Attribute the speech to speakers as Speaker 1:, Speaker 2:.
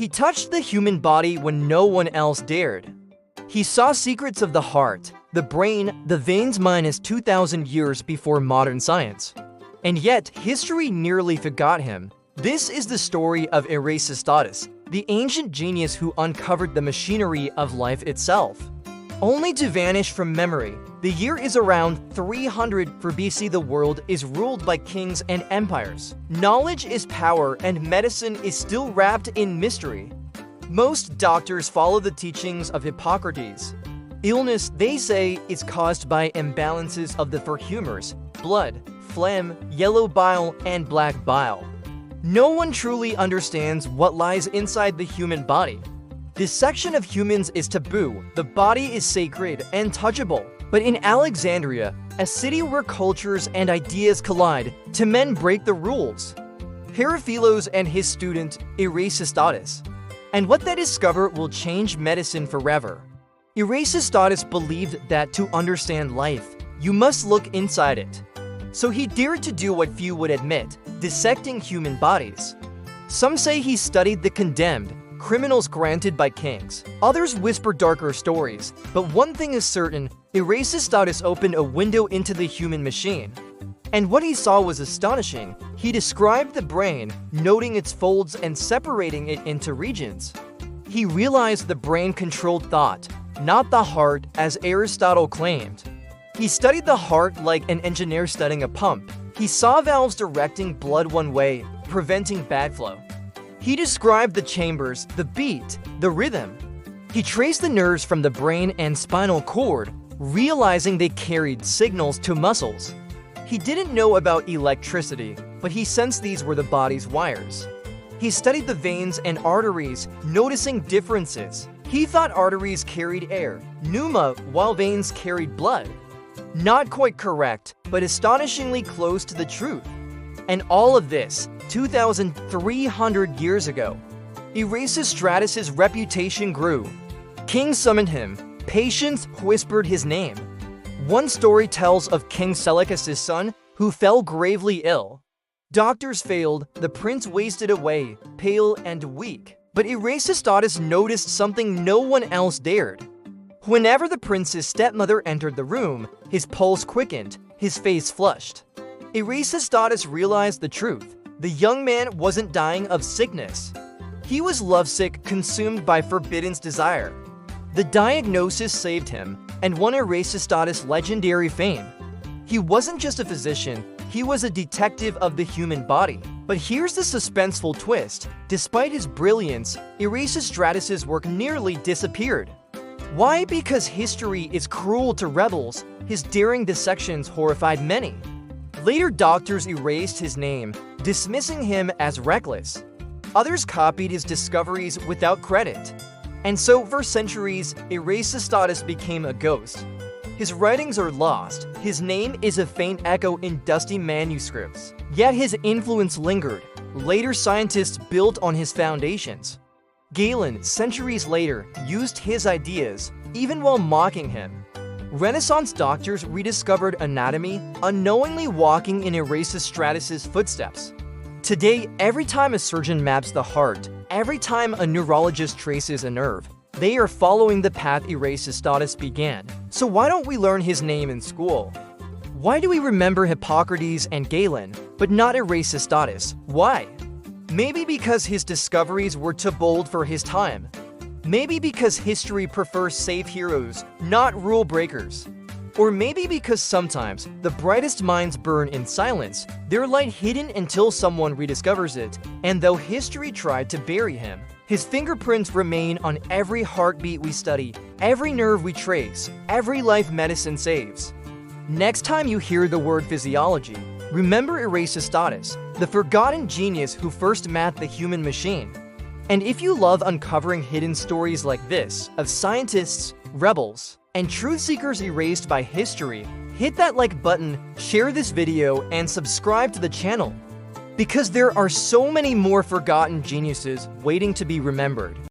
Speaker 1: He touched the human body when no one else dared. He saw secrets of the heart, the brain, the veins minus 2,000 years before modern science. And yet, history nearly forgot him. This is the story of Erasistatus, the ancient genius who uncovered the machinery of life itself, only to vanish from memory. The year is around 300 for BC. The world is ruled by kings and empires. Knowledge is power, and medicine is still wrapped in mystery. Most doctors follow the teachings of Hippocrates. Illness, they say, is caused by imbalances of the four humors: blood, phlegm, yellow bile, and black bile. No one truly understands what lies inside the human body. Dissection of humans is taboo. The body is sacred and touchable. But in Alexandria, a city where cultures and ideas collide, two men break the rules: Periphelos and his student, Erasistatus. And what they discover will change medicine forever. Erasistatus believed that to understand life, you must look inside it. So he dared to do what few would admit: dissecting human bodies. Some say he studied the condemned, criminals granted by kings. Others whisper darker stories, but one thing is certain: Erasistatus opened a window into the human machine. And what he saw was astonishing. He described the brain, noting its folds and separating it into regions. He realized the brain controlled thought, not the heart, as Aristotle claimed. He studied the heart like an engineer studying a pump. He saw valves directing blood one way, preventing bad flow. He described the chambers, the beat, the rhythm. He traced the nerves from the brain and spinal cord, realizing they carried signals to muscles. He didn't know about electricity, but he sensed these were the body's wires. He studied the veins and arteries, noticing differences. He thought arteries carried air, pneuma, while veins carried blood. Not quite correct, but astonishingly close to the truth. And all of this, 2,300 years ago. Erasistratus's reputation grew. Kings summoned him. Patients whispered his name. One story tells of King Seleucus' son, who fell gravely ill. Doctors failed, the prince wasted away, pale and weak. But Erasistatus noticed something no one else dared. Whenever the prince's stepmother entered the room, his pulse quickened, his face flushed. Erasistatus realized the truth. The young man wasn't dying of sickness. He was lovesick, consumed by forbidden desire. The diagnosis saved him and won Erasistatus legendary fame. He wasn't just a physician, he was a detective of the human body. But here's the suspenseful twist: despite his brilliance, Erasistratus's work nearly disappeared. Why? Because history is cruel to rebels. His daring dissections horrified many. Later doctors erased his name, dismissing him as reckless. Others copied his discoveries without credit. And so for centuries, Erasistatus became a ghost. His writings are lost. His name is a faint echo in dusty manuscripts. Yet his influence lingered. Later scientists built on his foundations. Galen, centuries later, used his ideas, even while mocking him. Renaissance doctors rediscovered anatomy, unknowingly walking in Erasistratus's footsteps. Today, every time a surgeon maps the heart, every time a neurologist traces a nerve, they are following the path Erasistatus began. So why don't we learn his name in school? Why do we remember Hippocrates and Galen, but not Erasistatus? Why? Maybe because his discoveries were too bold for his time. Maybe because history prefers safe heroes, not rule breakers. Or maybe because sometimes the brightest minds burn in silence, their light hidden until someone rediscovers it. And though history tried to bury him, his fingerprints remain on every heartbeat we study, every nerve we trace, every life medicine saves. Next time you hear the word physiology, remember Erasistatus, the forgotten genius who first mapped the human machine. And if you love uncovering hidden stories like this of scientists, rebels, and truth seekers erased by history, hit that like button, share this video, and subscribe to the channel. Because there are so many more forgotten geniuses waiting to be remembered.